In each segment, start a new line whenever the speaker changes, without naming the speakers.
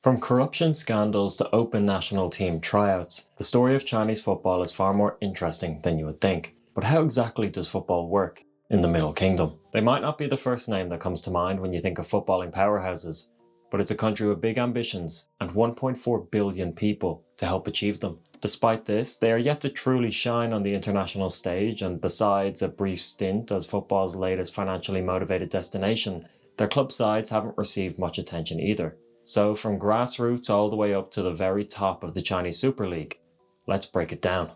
From corruption scandals to open national team tryouts, the story of Chinese football is far more interesting than you would think. But how exactly does football work in the Middle Kingdom? They might not be the first name that comes to mind when you think of footballing powerhouses, but it's a country with big ambitions and 1.4 billion people to help achieve them. Despite this, they are yet to truly shine on the international stage, and besides a brief stint as football's latest financially motivated destination, their club sides haven't received much attention either. So from grassroots all the way up to the very top of the Chinese Super League, let's break it down.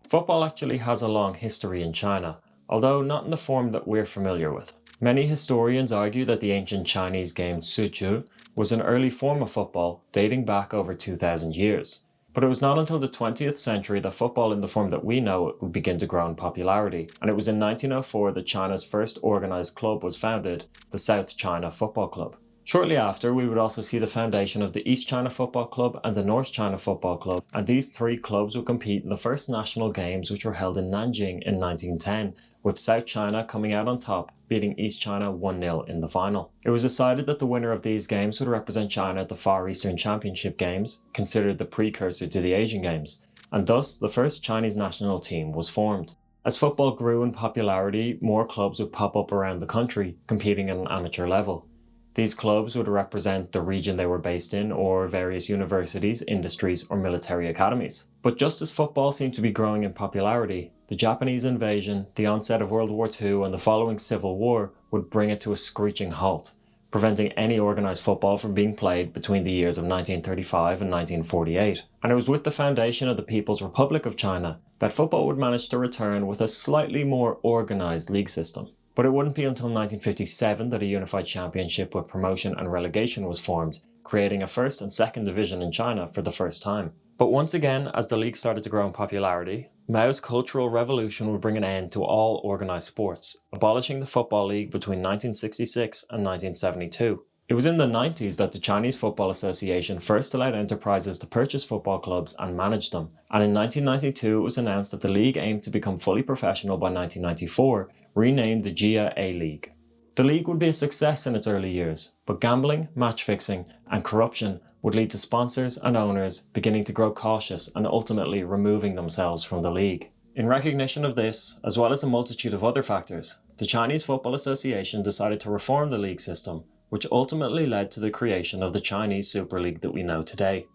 Football actually has a long history in China, although not in the form that we're familiar with. Many historians argue that the ancient Chinese game Suchu was an early form of football dating back over 2,000 years. But it was not until the 20th century that football in the form that we know it would begin to grow in popularity, and it was in 1904 that China's first organised club was founded, the South China Football Club. Shortly after, we would also see the foundation of the East China Football Club and the North China Football Club, and these three clubs would compete in the first national games, which were held in Nanjing in 1910, with South China coming out on top, beating East China 1-0 in the final. It was decided that the winner of these games would represent China at the Far Eastern Championship Games, considered the precursor to the Asian Games, and thus the first Chinese national team was formed. As football grew in popularity, more clubs would pop up around the country, competing at an amateur level. These clubs would represent the region they were based in, or various universities, industries, or military academies. But just as football seemed to be growing in popularity, the Japanese invasion, the onset of World War II, and the following Civil War would bring it to a screeching halt, preventing any organised football from being played between the years of 1935 and 1948. And it was with the foundation of the People's Republic of China that football would manage to return with a slightly more organised league system. But it wouldn't be until 1957 that a unified championship with promotion and relegation was formed, creating a first and second division in China for the first time. But once again, as the league started to grow in popularity, Mao's Cultural Revolution would bring an end to all organised sports, abolishing the Football League between 1966 and 1972. It was in the 90s that the Chinese Football Association first allowed enterprises to purchase football clubs and manage them, and in 1992 it was announced that the league aimed to become fully professional by 1994, renamed the Jia A-League. The league would be a success in its early years, but gambling, match fixing, and corruption would lead to sponsors and owners beginning to grow cautious and ultimately removing themselves from the league. In recognition of this, as well as a multitude of other factors, the Chinese Football Association decided to reform the league system, which ultimately led to the creation of the Chinese Super League that we know today.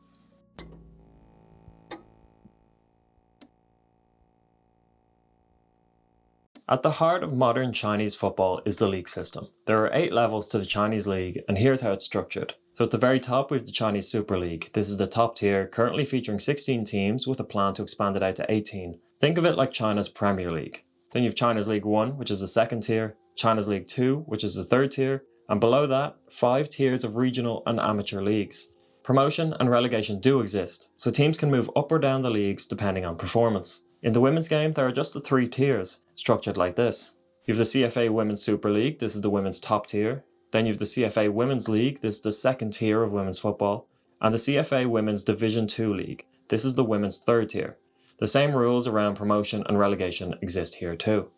At the heart of modern Chinese football is the league system. There are 8 levels to the Chinese league, and here's how it's structured. So at the very top we have the Chinese Super League. This is the top tier, currently featuring 16 teams with a plan to expand it out to 18. Think of it like China's Premier League. Then you have China's League 1, which is the second tier, China's League 2, which is the third tier, and below that, 5 tiers of regional and amateur leagues. Promotion and relegation do exist, so teams can move up or down the leagues depending on performance. In the women's game, there are just the 3 tiers, structured like this. You have the CFA Women's Super League, this is the women's top tier. Then you have the CFA Women's League, this is the second tier of women's football. And the CFA Women's Division 2 League, this is the women's third tier. The same rules around promotion and relegation exist here too.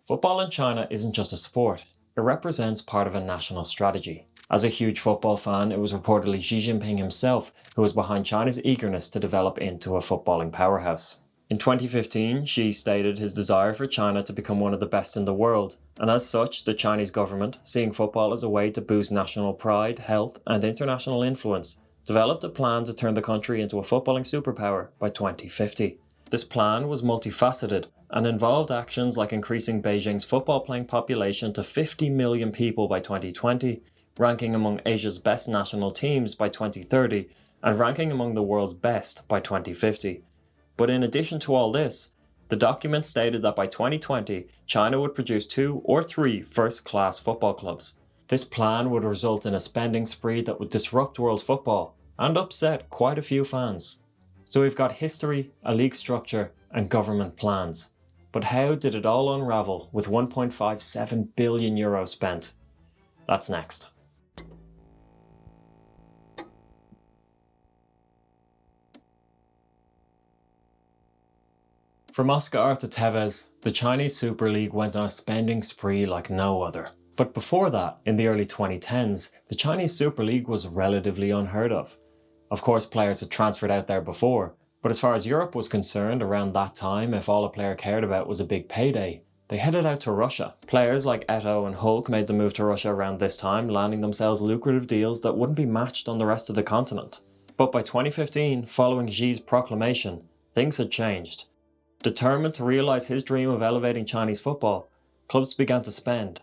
Football in China isn't just a sport, it represents part of a national strategy. As a huge football fan, it was reportedly Xi Jinping himself who was behind China's eagerness to develop into a footballing powerhouse. In 2015, Xi stated his desire for China to become one of the best in the world, and as such, the Chinese government, seeing football as a way to boost national pride, health, and international influence, developed a plan to turn the country into a footballing superpower by 2050. This plan was multifaceted and involved actions like increasing Beijing's football-playing population to 50 million people by 2020, ranking among Asia's best national teams by 2030, and ranking among the world's best by 2050. But in addition to all this, the document stated that by 2020, China would produce 2 or 3 first-class football clubs. This plan would result in a spending spree that would disrupt world football and upset quite a few fans. So we've got history, a league structure, and government plans. But how did it all unravel with €1.57 billion spent? That's next. From Oscar to Tevez, the Chinese Super League went on a spending spree like no other. But before that, in the early 2010s, the Chinese Super League was relatively unheard of. Of course, players had transferred out there before, but as far as Europe was concerned, around that time, if all a player cared about was a big payday, they headed out to Russia. Players like Eto'o and Hulk made the move to Russia around this time, landing themselves lucrative deals that wouldn't be matched on the rest of the continent. But by 2015, following Xi's proclamation, things had changed. Determined to realise his dream of elevating Chinese football, clubs began to spend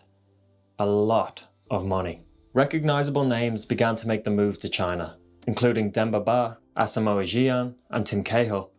a lot of money. Recognisable names began to make the move to China, including Demba Ba, Asamoah Gyan, and Tim Cahill,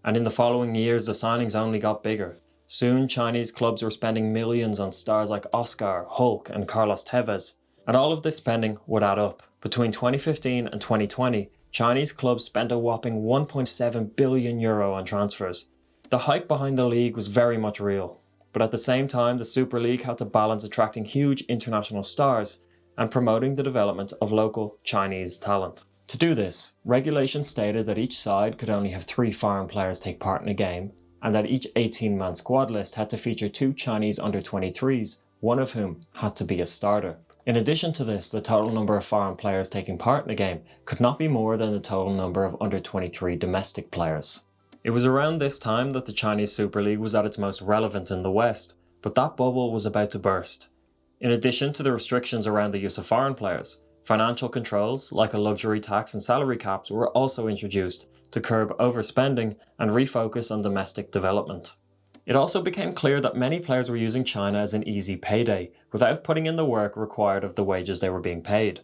and in the following years the signings only got bigger. Soon Chinese clubs were spending millions on stars like Oscar, Hulk, and Carlos Tevez, and all of this spending would add up. Between 2015 and 2020, Chinese clubs spent a whopping €1.7 billion on transfers. The hype behind the league was very much real, but at the same time the Super League had to balance attracting huge international stars and promoting the development of local Chinese talent. To do this, regulations stated that each side could only have 3 foreign players take part in a game, and that each 18-man squad list had to feature 2 Chinese under-23s, one of whom had to be a starter. In addition to this, the total number of foreign players taking part in a game could not be more than the total number of under-23 domestic players. It was around this time that the Chinese Super League was at its most relevant in the West, but that bubble was about to burst. In addition to the restrictions around the use of foreign players, financial controls, like a luxury tax and salary caps, were also introduced to curb overspending and refocus on domestic development. It also became clear that many players were using China as an easy payday, without putting in the work required of the wages they were being paid.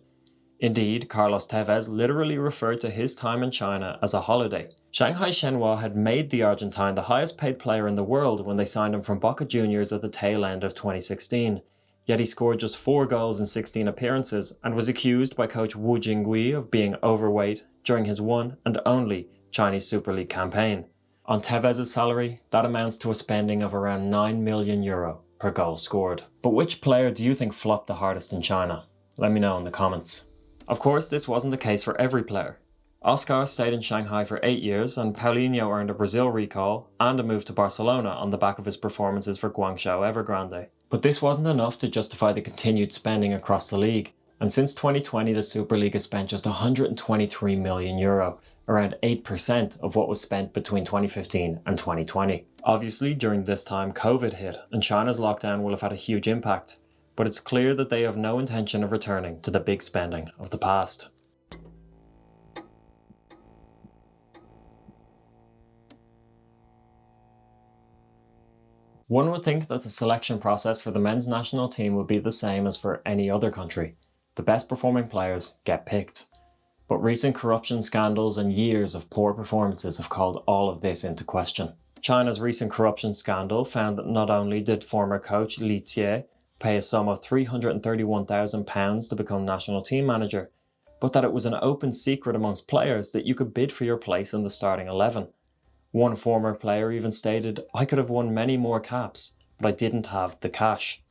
Indeed, Carlos Tevez literally referred to his time in China as a holiday. Shanghai Shenhua had made the Argentine the highest paid player in the world when they signed him from Boca Juniors at the tail end of 2016. Yet he scored just 4 goals in 16 appearances and was accused by coach Wu Jingui of being overweight during his one and only Chinese Super League campaign. On Tevez's salary, that amounts to a spending of around €9 million per goal scored. But which player do you think flopped the hardest in China? Let me know in the comments. Of course, this wasn't the case for every player. Oscar stayed in Shanghai for 8 years, and Paulinho earned a Brazil recall and a move to Barcelona on the back of his performances for Guangzhou Evergrande. But this wasn't enough to justify the continued spending across the league, and since 2020 the Super League has spent just €123 million, around 8% of what was spent between 2015 and 2020. Obviously, during this time COVID hit, and China's lockdown will have had a huge impact, but it's clear that they have no intention of returning to the big spending of the past. One would think that the selection process for the men's national team would be the same as for any other country. The best performing players get picked. But recent corruption scandals and years of poor performances have called all of this into question. China's recent corruption scandal found that not only did former coach Li Jie pay a sum of £331,000 to become national team manager, but that it was an open secret amongst players that you could bid for your place in the starting 11. One former player even stated, "I could have won many more caps, but I didn't have the cash."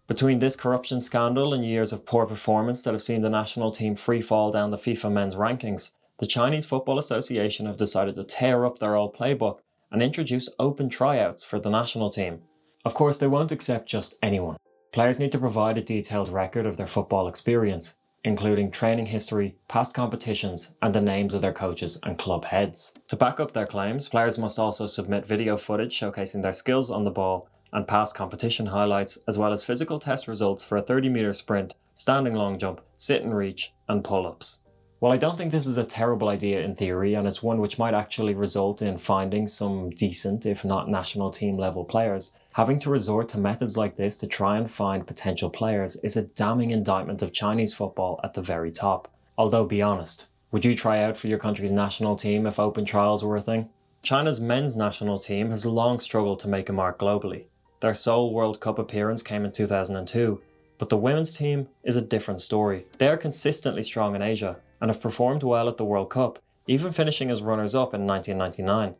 Between this corruption scandal and years of poor performance that have seen the national team free fall down the FIFA men's rankings, the Chinese Football Association have decided to tear up their old playbook and introduce open tryouts for the national team. Of course, they won't accept just anyone. Players need to provide a detailed record of their football experience, including training history, past competitions, and the names of their coaches and club heads. To back up their claims, players must also submit video footage showcasing their skills on the ball and past competition highlights, as well as physical test results for a 30-metre sprint, standing long jump, sit and reach, and pull-ups. While I don't think this is a terrible idea in theory, and it's one which might actually result in finding some decent, if not national team level players, having to resort to methods like this to try and find potential players is a damning indictment of Chinese football at the very top. Although, be honest, would you try out for your country's national team if open trials were a thing? China's men's national team has long struggled to make a mark globally. Their sole World Cup appearance came in 2002, but the women's team is a different story. They are consistently strong in Asia and have performed well at the World Cup, even finishing as runners-up in 1999.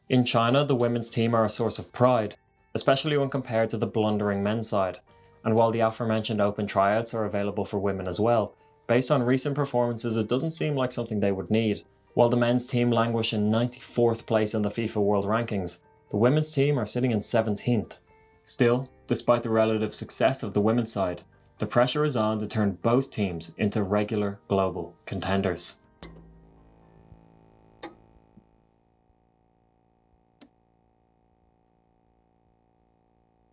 In China, the women's team are a source of pride, especially when compared to the blundering men's side, and while the aforementioned open tryouts are available for women as well, based on recent performances it doesn't seem like something they would need. While the men's team languish in 94th place in the FIFA World Rankings, The women's team are sitting in 17th. Still, despite the relative success of the women's side, the pressure is on to turn both teams into regular global contenders.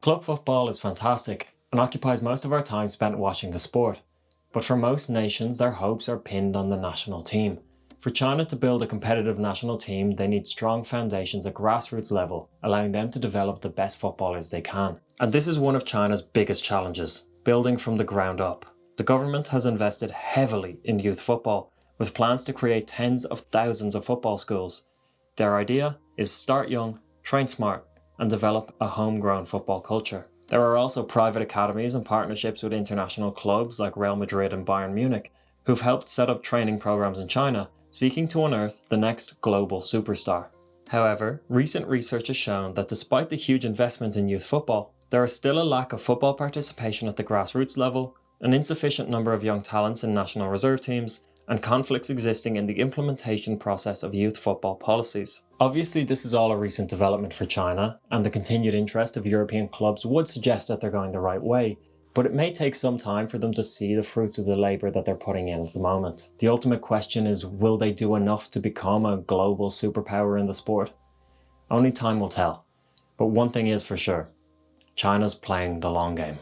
Club football is fantastic and occupies most of our time spent watching the sport, but for most nations their hopes are pinned on the national team. For China to build a competitive national team, they need strong foundations at grassroots level, allowing them to develop the best footballers they can. And this is one of China's biggest challenges, building from the ground up. The government has invested heavily in youth football, with plans to create tens of thousands of football schools. Their idea is start young, train smart, and develop a homegrown football culture. There are also private academies and partnerships with international clubs like Real Madrid and Bayern Munich, who've helped set up training programs in China, seeking to unearth the next global superstar. However, recent research has shown that despite the huge investment in youth football, there is still a lack of football participation at the grassroots level, an insufficient number of young talents in national reserve teams, and conflicts existing in the implementation process of youth football policies. Obviously, this is all a recent development for China, and the continued interest of European clubs would suggest that they're going the right way, but it may take some time for them to see the fruits of the labour that they're putting in at the moment. The ultimate question is, will they do enough to become a global superpower in the sport? Only time will tell. But one thing is for sure, China's playing the long game.